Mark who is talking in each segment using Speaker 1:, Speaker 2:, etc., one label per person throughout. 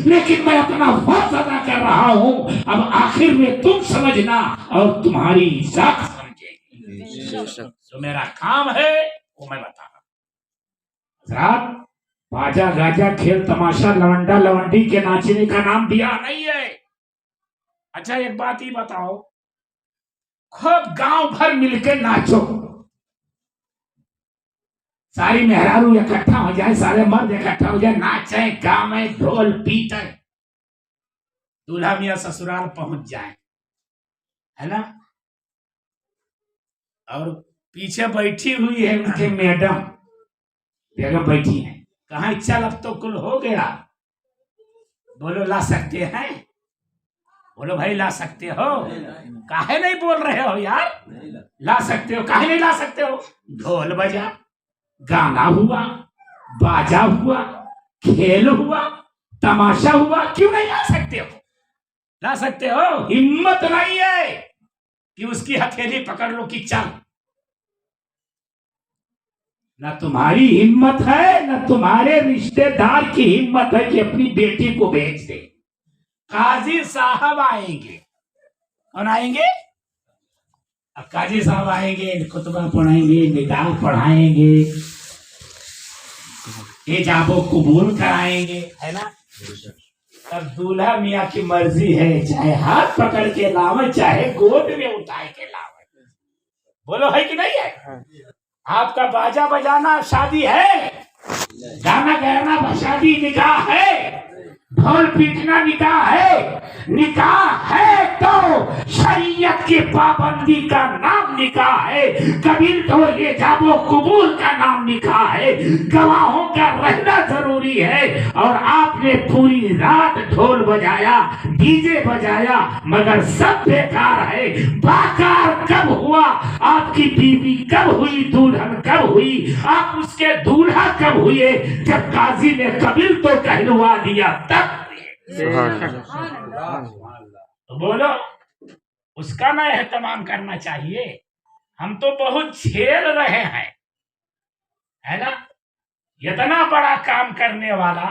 Speaker 1: लेकिन मैं अपना फर्ज अदा कर रहा हूं। अब आखिर में तुम समझना और तुम्हारी जात समझेगी। जो मेरा काम है वो मैं बता रहा हूं। हज़रात, बाजा गाजा खेल तमाशा लवंडा लवंडी के नाचने का नाम दिया नहीं है। अच्छा एक बात ही बताओ, खूब गांव भर मिलकर नाचो, सारी मेहरारू इकट्ठा हो जाए, सारे मर्द इकट्ठा हो जाए, नाचे गावे ढोल पीटे, दूल्हा मियां ससुराल पहुंच जाए, है ना, और पीछे बैठी हुई है उनके मैडम बेगम बैठी है, कहाँ चल अब तो कुल हो गया, बोलो ला सकते हैं, बोलो भाई ला सकते हो, काहे नहीं बोल रहे हो यार, ला सकते हो, काहे नहीं ला सकते हो, ढोल बजा, गाना हुआ, बाजा हुआ, खेल हुआ, तमाशा हुआ, क्यों नहीं ला सकते हो, ला सकते हो। हिम्मत नहीं है कि उसकी हथेली पकड़ लो कि चल, न तुम्हारी हिम्मत है न तुम्हारे रिश्तेदार की हिम्मत है कि अपनी बेटी को भेज दे। काजी साहब आएंगे, कौन आएंगे, अब काजी साहब आएंगे, खुतबा पढ़ाएंगे, निकाह पढ़ाएंगे, इजाबो कबूल कराएंगे, है ना, अब दूल्हा मियाँ की मर्जी है, चाहे हाथ पकड़ के लावे चाहे गोद में उठाए के लावे, बोलो है कि नहीं है। आपका बाजा बजाना शादी है, गाना गाना शादी निकाह है, ढोल पीटना निकाह है, निकाह है तो शरीयत की पाबंदी का नाम निकाह है, कबील तो ये जाबो कबूल का नाम निकाह है, गवाहों का रहना जरूरी है। और आपने पूरी रात ढोल बजाया, डीजे बजाया, मगर सब बेकार है। बाकार कब हुआ, आपकी बीवी कब हुई, दुल्हन कब हुई, आप उसके दूल्हा कब हुए, जब काजी ने कबील तो कहलवा दिया तब। तो बोलो उसका ना एहतमाम करना चाहिए। हम तो बहुत झेल रहे हैं, है ना, इतना बड़ा काम करने वाला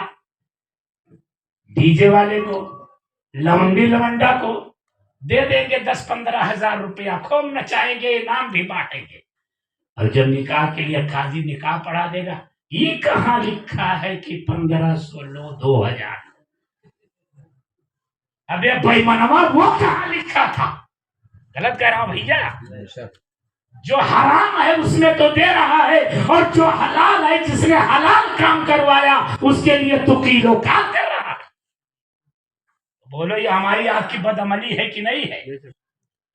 Speaker 1: डीजे वाले को, लवंडी लवंडा को दे देंगे 10-15 हजार रुपया, खूब नचाएंगे, इनाम भी बांटेंगे, और जब निकाह के लिए काजी निकाह पढ़ा देगा, ये कहाँ लिखा है कि 1500 लो 2000, अबे बेईमानवा वो कहाँ लिखा था, गलत कह रहा हूं भैया। जो हराम है उसमें तो दे रहा है, और जो हलाल है, जिसने हलाल काम करवाया उसके लिए तो किलो काम कर रहा है। बोलो ये हमारी आपकी बदअमली है कि नहीं है,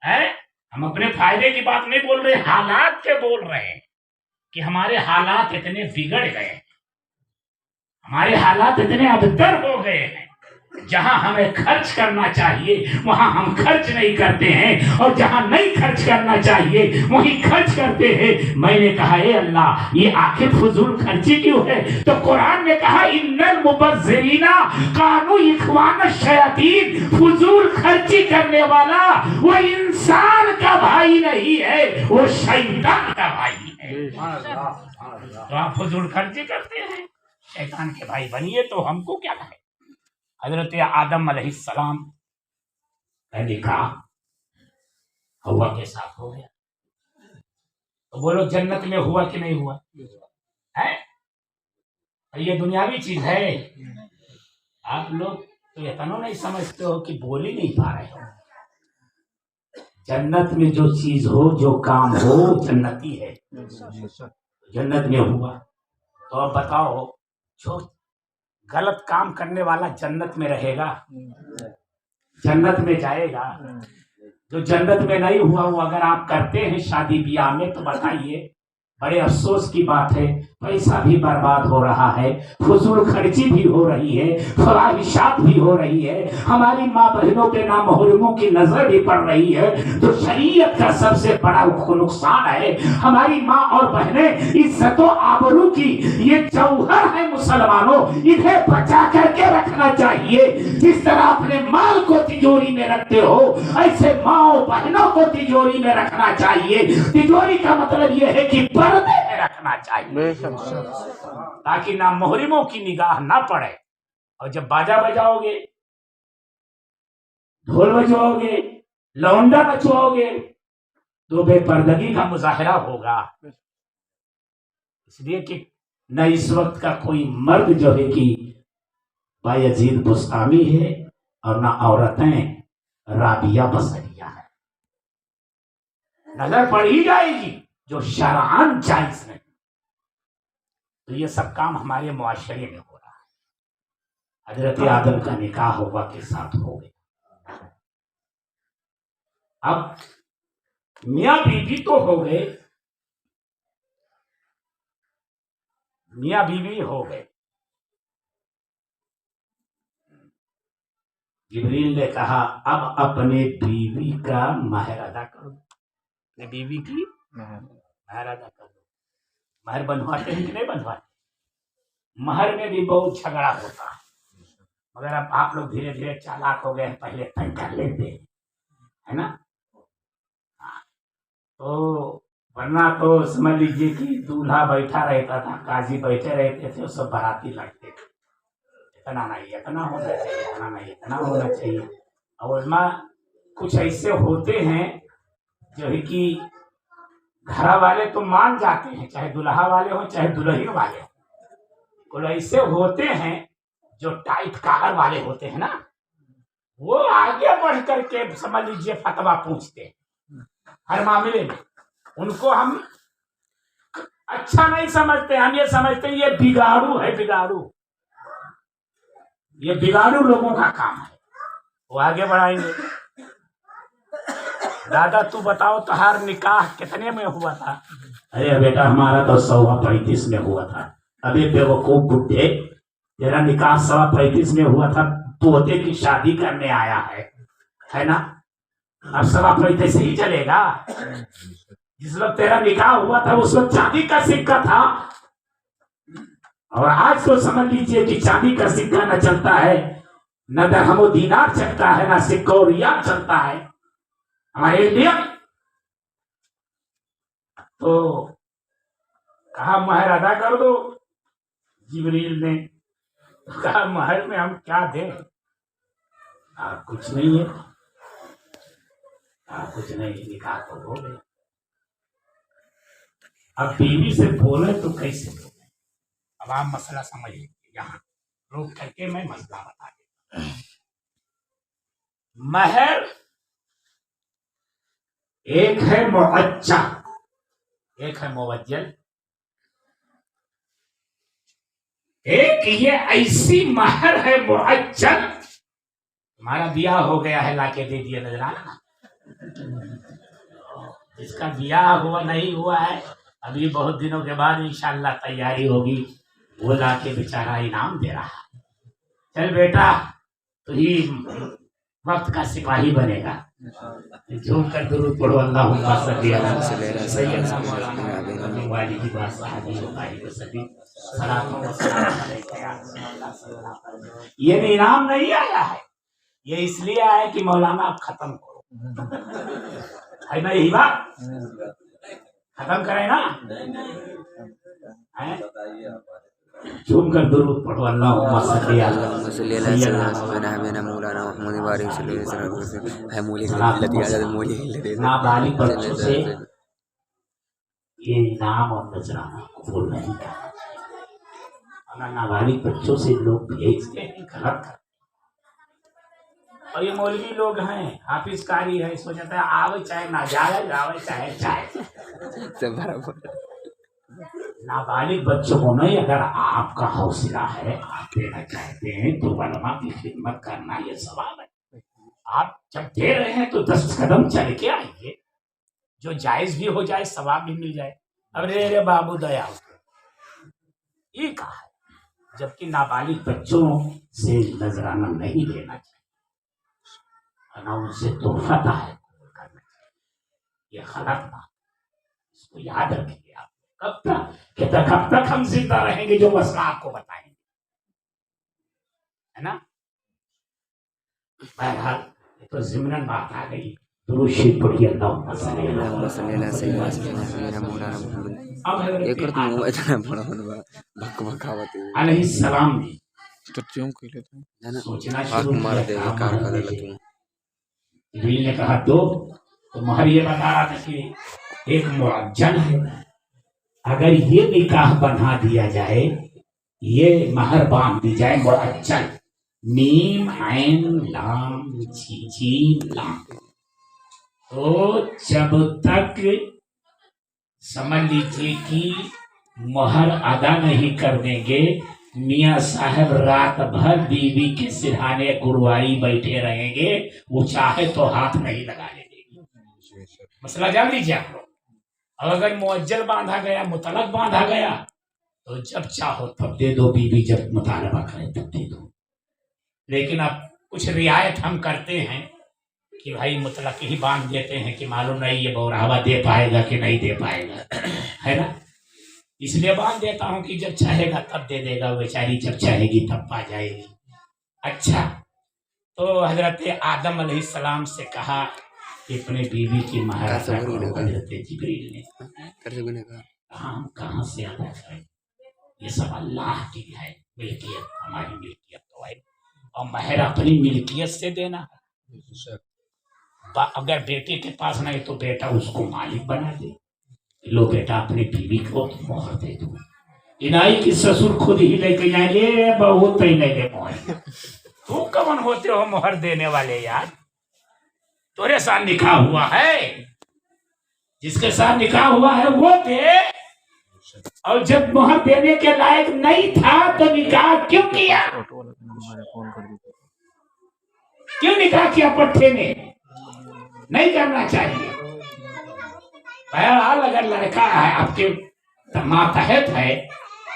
Speaker 1: हैं? हम अपने फायदे की बात नहीं बोल रहे, हालात के बोल रहे हैं कि हमारे हालात इतने बिगड़ गए, हमारे हालात इतने अबतर हो गए हैं, जहां हमें खर्च करना चाहिए वहां हम खर्च नहीं करते हैं, और जहां नहीं खर्च करना चाहिए वहीं खर्च करते हैं। मैंने कहा ए अल्लाह, ये आखिर फजूल खर्ची क्यों है? तो कुरान ने कहा इन्नल मुबज़्ज़िरीना कानू इख्वान शयातीन, फजूल खर्ची करने वाला वो इंसान का भाई नहीं है, वो शैतान का भाई है। तो आप फजूल खर्ची करते हैं, शैतान के भाई बनिए, तो हमको क्या कहे। हजरत आदम अलैहिस्सलाम का निकाह हवा के साथ हो गया, तो बोलो जन्नत में हुआ कि नहीं हुआ है? ये दुनियावी चीज है, आप लोग तो इतना नहीं समझते हो कि बोल ही नहीं पा रहे हो। जन्नत में जो चीज हो, जो काम हो, जन्नती है, जन्नत में हुआ। तो अब बताओ, जो गलत काम करने वाला जन्नत में रहेगा, जन्नत में जाएगा, जो जन्नत में नहीं हुआ वो अगर आप करते हैं शादी ब्याह में, तो बताइए बड़े अफसोस की बात है, पैसा भी बर्बाद हो रहा है, फजूल खर्ची भी हो रही है, ख्वाहिशात भी हो रही है, हमारी माँ बहनों पे नामहरमों की नजर भी पड़ रही है। तो शरीयत का सबसे बड़ा नुकसान है, हमारी माँ और बहनें इज्जतों आबरू की ये जौहर है मुसलमानों, इन्हें बचा करके रखना चाहिए। जिस तरह अपने माल को तिजोरी में रखते हो, ऐसे माँ बहनों को तिजोरी में रखना चाहिए। तिजोरी का मतलब यह है कि पर्दे में रखना चाहिए, ताकि ना मोहरिमों की निगाह ना पड़े اور جب باجا بجاؤ گے، ڈھول بجواؤ گے، لونڈا نچواؤ گے تو بے پردگی کا مظاہرہ ہوگا. اس لیے کہ نہ اس وقت کا کوئی مرد جو ہے کہ بایزید بسطامی ہے اور نہ عورتیں رابیہ بصریہ ہے. نظر پڑ ہی جائے گی جو شرعاً جائز نہیں. تو یہ سب کام ہمارے معاشرے میں ہو رہا ہے. حضرت آدم کا نکاح ہوا کے ساتھ ہو گیا. اب میاں بیوی تو ہو گئے، میاں بیوی ہو گئے. جبریل نے کہا اب اپنے بیوی کا مہر ادا کرو. اپنے بیوی کی مہر ادا کر دو. مہر بنواتے ہیں کہ نہیں بنواتے؟ مہر میں بھی بہت جھگڑا ہوتا ہے، مگر اب آپ لوگ دھیرے دھیرے چالاک ہو گئے ہیں، پہلے طے کر لیتے ہیں، ہے نا. تو ورنہ تو سمجھ لیجیے کہ دولہا بیٹھا رہتا تھا، قاضی بیٹھے رہتے تھے، سب باراتی لڑتے تھے، اتنا نہیں اتنا ہونا چاہیے، اتنا نہیں اتنا ہونا چاہیے. اور علماء کچھ ایسے ہوتے ہیں جو ہے کہ گھر والے تو مان جاتے ہیں، چاہے دلہا والے ہوں چاہے دلہن والے ہوں. کوئی ایسے ہوتے ہیں جو ٹائٹ کالر والے ہوتے ہیں نا، وہ آگے بڑھ کر کے سمجھ لیجیے فتویٰ پوچھتے ہیں ہر معاملے میں. ان کو ہم اچھا نہیں سمجھتے، ہم یہ سمجھتے ہیں یہ بگاڑو ہے، بگاڑو، یہ بگاڑو لوگوں کا کام ہے. وہ آگے بڑھائیں گے. دادا تو بتاؤ تہار نکاح کتنے میں ہوا تھا؟ ارے بیٹا ہمارا تو 135 میں ہوا تھا. ابھی بیوقوف بڈھے، تیرا نکاح 135 میں ہوا تھا، پوتے کی شادی کرنے آیا ہے نا. اب 135 سے ہی چلے گا. جس وقت تیرا نکاح ہوا تھا اس وقت چاندی کا سکہ تھا، اور آج تو سمجھ لیجیے کہ چاندی کا سکہ نہ چلتا ہے، نہ درہم و دینار چلتا ہے، نہ سکہ و ریال چلتا ہے ہمارے انڈیا. تو کہا مہر ادا کر دو. جبریل نے کہا مہر میں ہم کیا دیں؟ کچھ نہیں ہے، کچھ نہیں، نکاح تو ہو گیا. اب بیوی سے بولے تو کیسے بولے؟ اب آپ مسئلہ سمجھیں، یہاں روک کر کے میں مسئلہ بتا دیتا. مہر ایک ہے معجل، ایک ہے موجل. ایک یہ ایسی مہر ہے معجل، تمہارا بیاہ ہو گیا ہے لا کے دے دیا نذرانہ. جس کا بیاہ ہوا نہیں ہوا ہے ابھی بہت دنوں کے بعد انشاءاللہ تیاری ہوگی، وہ لا کے بیچارہ انعام دے رہا ہے. چل بیٹا تو ہی وقت کا سپاہی بنے گا. جھوم کر درود پڑھو اللہم صلی علی سیدنا مولانا والدی و صحبہ وسلم. یہ انعام نہیں آیا ہے، یہ اس لیے آیا کہ مولانا آپ ختم کرو، ہے نا؟ یہی بات ختم کریں نا. جھوم کر درود پڑھو اللہم صلی علی سیدنا مولانا محمد وعلیہ وسلم. نابالغ بچوں سے یہ انعام اور نذرانہ قبول نہیں کرنا. نابالغ بچوں سے لوگ بھیجتے ہیں غلط کرتے. اور یہ مولوی لوگ ہیں، حافظ کاری ہے، سوچتا ہے آوے چاہے ناجائز آوے چاہے جائز. نابالغ بچوں کو نہیں، اگر آپ کا حوصلہ ہے، آپ دینا چاہتے ہیں تو علماء کی خدمت کرنا یہ ثواب ہے. آپ جب دے رہے ہیں تو 10 قدم چل کے آئیے، جو جائز بھی ہو جائے ثواب بھی مل جائے. اب رے بابو دیا یہ کہا ہے. جبکہ نابالغ بچوں سے نذرانہ نہیں لینا چاہیے، نہ ان سے تحفہ ہے کرنا چاہیے. یہ غلط بات، اس کو یاد رکھیے. آپ کب تک ہم زندہ رہیں گے جو مسئلہ آپ کو بتائیں گے، ہے نا؟ بہرحال یہ تو ضمناً بات آ گئی. درود شریف پڑھیے اللہم صلی علی سیدنا مولانا محمد. اب علیہ السلام نے सोचना शुरू किया। जिब्रील ने कहा दो, तो महर ये बता रहा था कि एक मुअज्जल है, अगर ये निकाह बना दिया जाए, ये महर बांध दी जाए, मुअज्जल, मीम ऐन लाम जीम लाम, तो जब तक समझ लीजिए कि मोहर अदा नहीं कर देंगे, मियाँ साहब रात भर बीवी के सिरहाने गुरुवारी बैठे रहेंगे, वो चाहे तो हाथ नहीं लगाने देंगे। मसला जान लीजिए आप लोग। और अगर मुअज्जल बांधा गया, मुतलक बांधा गया, तो जब चाहो तब दे दो, बीवी जब मुतालबा करे तब दे दो। लेकिन अब कुछ रियायत हम करते हैं कि भाई मुतलक ही बांध देते हैं कि मालूम नहीं ये बौरावा दे पाएगा कि नहीं दे पाएगा, है ना, इसलिए बांध देता हूं कि जब चाहेगा तब दे देगा, बेचारी जब चाहेगी तब पा जाएगी। अच्छा, तो हजरत आदम अलैहिस्सलाम से कहा कि अपने बीवी की महर अदा करो। हजरत जिब्रील ने हम कहाँ से अदा करें, ये सब अल्लाह की है मिल्कियत, हमारी मिल्कियत तो है, और महर अपनी मिल्कियत से देना। अगर बेटे के पास नहीं तो बेटा उसको मालिक बना दे, लो बेटा अपनी बीवी को मोहर दे दो। इनाई की ससुर खुद ही लेके जाए, ले बहुत ही नहीं दे मोहर, तू कौन होते हो मोहर देने वाले यार, तोरे साथ निकाह हुआ है, जिसके साथ निकाह हुआ है वो दे, और जब मोहर देने के लायक नहीं था तो निकाह क्यों किया, क्यों निकाह किया पट्टे में, नहीं करना चाहिए। बहरहाल अगर लड़का है आपके मातहत है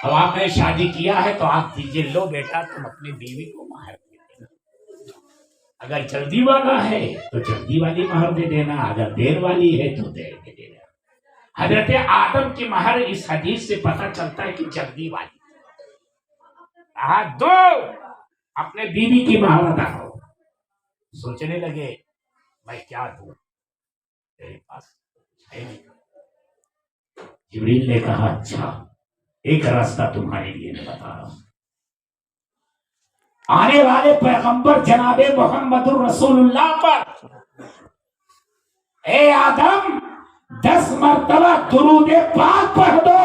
Speaker 1: और आपने शादी किया है तो आप दीजिए, लो बेटा तुम अपनी बीवी को महर दे देना। अगर जल्दी वाला है तो जल्दी वाली महर दे देना, अगर देर वाली है तो देर दे देना। हजरत आदम की महर इस हदीस से पता चलता है कि जल्दी वाली, कहा दो अपने बीवी की महर अदा करो। सोचने लगे मैं क्या दूं, तेरे पास है नहीं। जिब्रील ने कहा अच्छा, एक रास्ता तुम्हारे लिए मैं बता रहा हूं। आने वाले पैगंबर जनाबे मोहम्मदुर रसूलुल्लाह पर ए आदम 10 मरतबा दुरूद पाक पढ़ दो,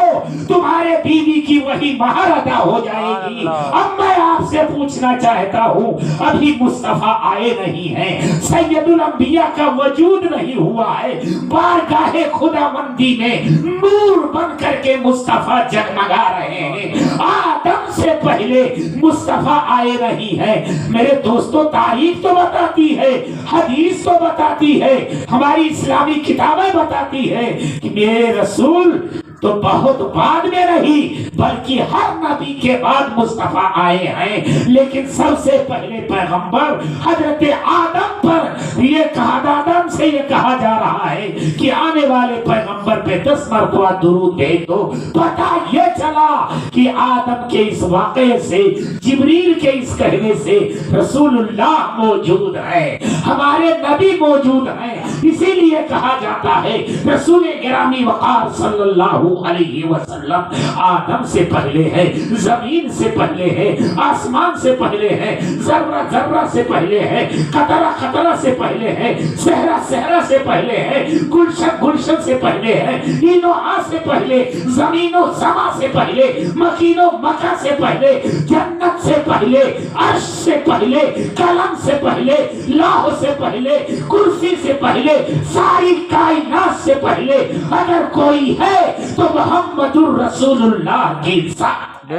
Speaker 1: तुम्हारे बीवी की वही महर अदा हो जाएगी। अब मैं आपसे पूछना चाहता हूँ, अभी मुस्तफा आए नहीं हैं, सैयदुल अंबिया का वजूद नहीं हुआ है, बारगाहे खुदाबंदी में नूर बन करके मुस्तफा जगमगा रहे हैं, आदम से पहले मुस्तफा आए नहीं है। मेरे दोस्तों, तारीख तो बताती है, हदीस तो बताती है, हमारी इस्लामी किताबें बताती है कि मेरे रसूल तो बहुत बाद में नहीं, बल्कि हर नबी के बाद मुस्तफा आए हैं, लेकिन सबसे पहले पैगंबर हजरत आदम पर ये कहा, आदम से ये कहा जा रहा है कि आने वाले पैगंबर पे 10 मरतबा दुरूद भेज दो। पता ये चला कि आदम के इस वाक़े से, जिब्रील के इस कहने से रसूलुल्लाह मौजूद है, हमारे नबी मौजूद हैं। इसीलिए कहा जाता है रसूल गिरामी वक़ार सल्लल्लाहु अलैहि वसल्लम आदम से पहले है, जमीन से पहले है, आसमान से पहले है, जर्रा जर्रा से पहले है, कतरा कतरा से पहले है, सहरा सहरा से पहले है, गुलशन गुलशन से पहले है, इनो आ से पहले, जमीनो समा से पहले, मकीनो मका से पहले, जन्नत से पहले, अर्श से पहले, कलम से पहले, लाह से पहले, कुर्सी से पहले, सारी कायनात से पहले अगर कोई है तो मोहम्मदुर रसूलुल्लाह की साथ,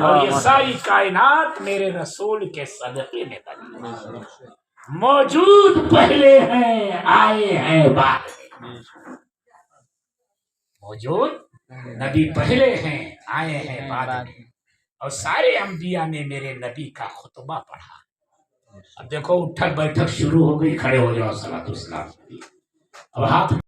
Speaker 1: और ये सारी कायनात मेरे रसूल के सदक़े में बनी, मौजूद पहले हैं, आए हैं बाद में। मौजूद नबी पहले हैं, आए हैं बाद में, और सारे अंबिया ने मेरे नबी का खुतबा पढ़ा। अब देखो उठक बैठक शुरू हो गई, खड़े हो जाओ, सलातो सलाम। अब हाथ